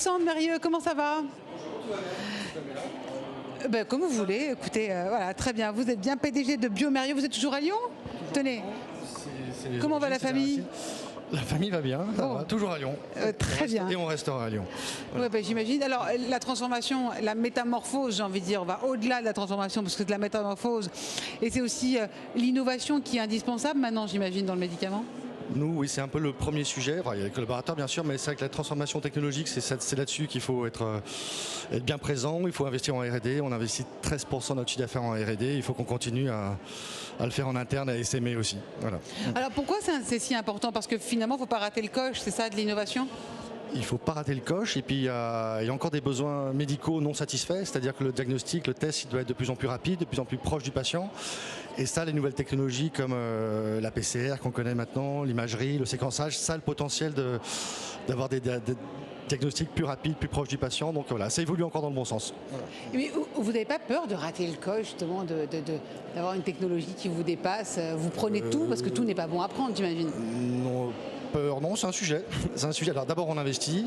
Alexandre Mérieux, comment ça va? Comme vous voulez, écoutez, voilà, très bien. Vous êtes bien PDG de Biomérieux, vous êtes toujours à Lyon? Tenez, comment va la famille? La famille va bien, ça va, toujours à Lyon. Très bien. Et on restera à Lyon. Voilà. Ouais, j'imagine. Alors, la transformation, la métamorphose, j'ai envie de dire, on va au-delà de la transformation, parce que c'est de la métamorphose. Et c'est aussi l'innovation qui est indispensable maintenant, j'imagine, dans le médicament. Nous, oui, c'est un peu le premier sujet. Enfin, il y a les collaborateurs, bien sûr, mais c'est vrai que la transformation technologique, c'est là-dessus qu'il faut être bien présent. Il faut investir en R&D. On investit 13% de notre chiffre d'affaires en R&D. Il faut qu'on continue à le faire en interne, à SME aussi. Voilà. Alors, pourquoi c'est si important? Parce que finalement, il ne faut pas rater le coche, c'est ça, de l'innovation? Il ne faut pas rater le coche, et puis il y a encore des besoins médicaux non satisfaits, c'est-à-dire que le diagnostic, le test, il doit être de plus en plus rapide, de plus en plus proche du patient. Et ça, les nouvelles technologies comme la PCR qu'on connaît maintenant, l'imagerie, le séquençage, ça a le potentiel d'avoir des diagnostics plus rapides, plus proches du patient. Donc voilà, ça évolue encore dans le bon sens. Voilà. Mais vous n'avez pas peur de rater le coche, justement, d'avoir une technologie qui vous dépasse? Vous prenez tout, parce que tout n'est pas bon à prendre, j'imagine. Non. Peur, non, c'est un sujet. C'est un sujet. Alors d'abord on investit,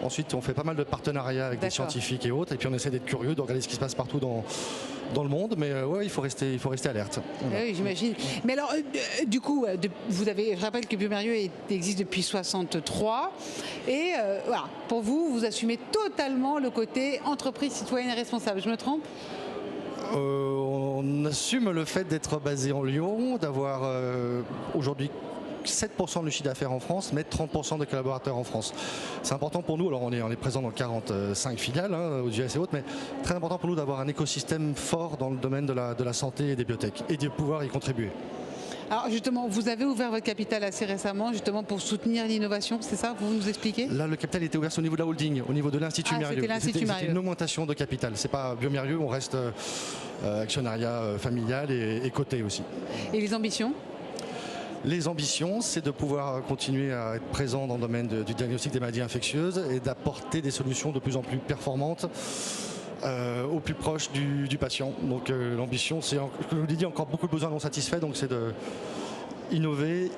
ensuite on fait pas mal de partenariats avec des scientifiques et autres, et puis on essaie d'être curieux, de regarder ce qui se passe partout dans le monde, mais ouais, il faut rester alerte. Voilà. Oui, j'imagine. Mais alors, du coup, je rappelle que Biomérieux existe depuis 63, et voilà, pour vous, vous assumez totalement le côté entreprise citoyenne et responsable. Je me trompe? On assume le fait d'être basé en Lyon, d'avoir aujourd'hui 7% du chiffre d'affaires en France, mais 30% de collaborateurs en France. C'est important pour nous, alors on est présent dans 45 filiales, aux US et autres, mais très important pour nous d'avoir un écosystème fort dans le domaine de la santé et des biotech, et de pouvoir y contribuer. Alors justement, vous avez ouvert votre capital assez récemment, justement pour soutenir l'innovation, c'est ça? Vous nous expliquez? Là, le capital était ouvert au niveau de la holding, au niveau de l'Institut Mérieux. C'était une augmentation de capital. C'est pas Biomérieux, on reste actionnariat familial et coté aussi. Et les ambitions? Les ambitions, c'est de pouvoir continuer à être présent dans le domaine du diagnostic des maladies infectieuses et d'apporter des solutions de plus en plus performantes au plus proche du patient. Donc l'ambition, c'est, comme je vous l'ai dit, encore beaucoup de besoins non satisfaits, donc c'est de innover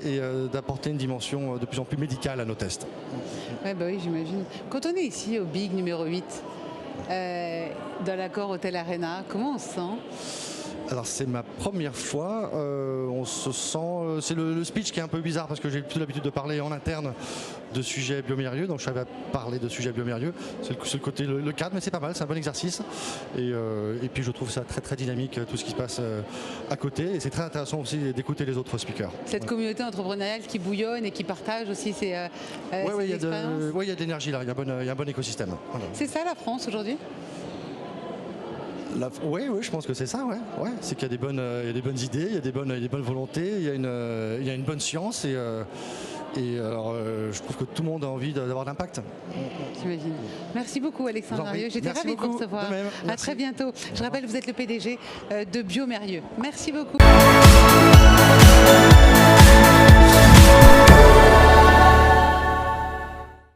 et d'apporter une dimension de plus en plus médicale à nos tests. Ouais, oui, j'imagine. Quand on est ici au Big numéro 8, dans l'accord Hôtel Arena, comment on se sent? Alors c'est ma première fois, on se sent, c'est le speech qui est un peu bizarre parce que j'ai plutôt l'habitude de parler en interne de sujets Biomérieux, donc je savais parler de sujets Biomérieux, c'est le côté, le cadre, mais c'est pas mal, c'est un bon exercice, et puis je trouve ça très très dynamique tout ce qui se passe à côté, et c'est très intéressant aussi d'écouter les autres speakers. Cette communauté entrepreneuriale qui bouillonne et qui partage aussi ses expériences. Oui, il y a de l'énergie là, il y a un bon écosystème. Voilà. C'est ça la France aujourd'hui? Oui, je pense que c'est ça, ouais. C'est qu'il y a des bonnes idées, il y a des bonnes volontés, il y a une bonne science et alors, je trouve que tout le monde a envie d'avoir l'impact. J'imagine. Merci beaucoup Alexandre Mérieux, j'étais ravie de vous recevoir. À très bientôt. Je rappelle, vous êtes le PDG de Biomérieux. Merci beaucoup.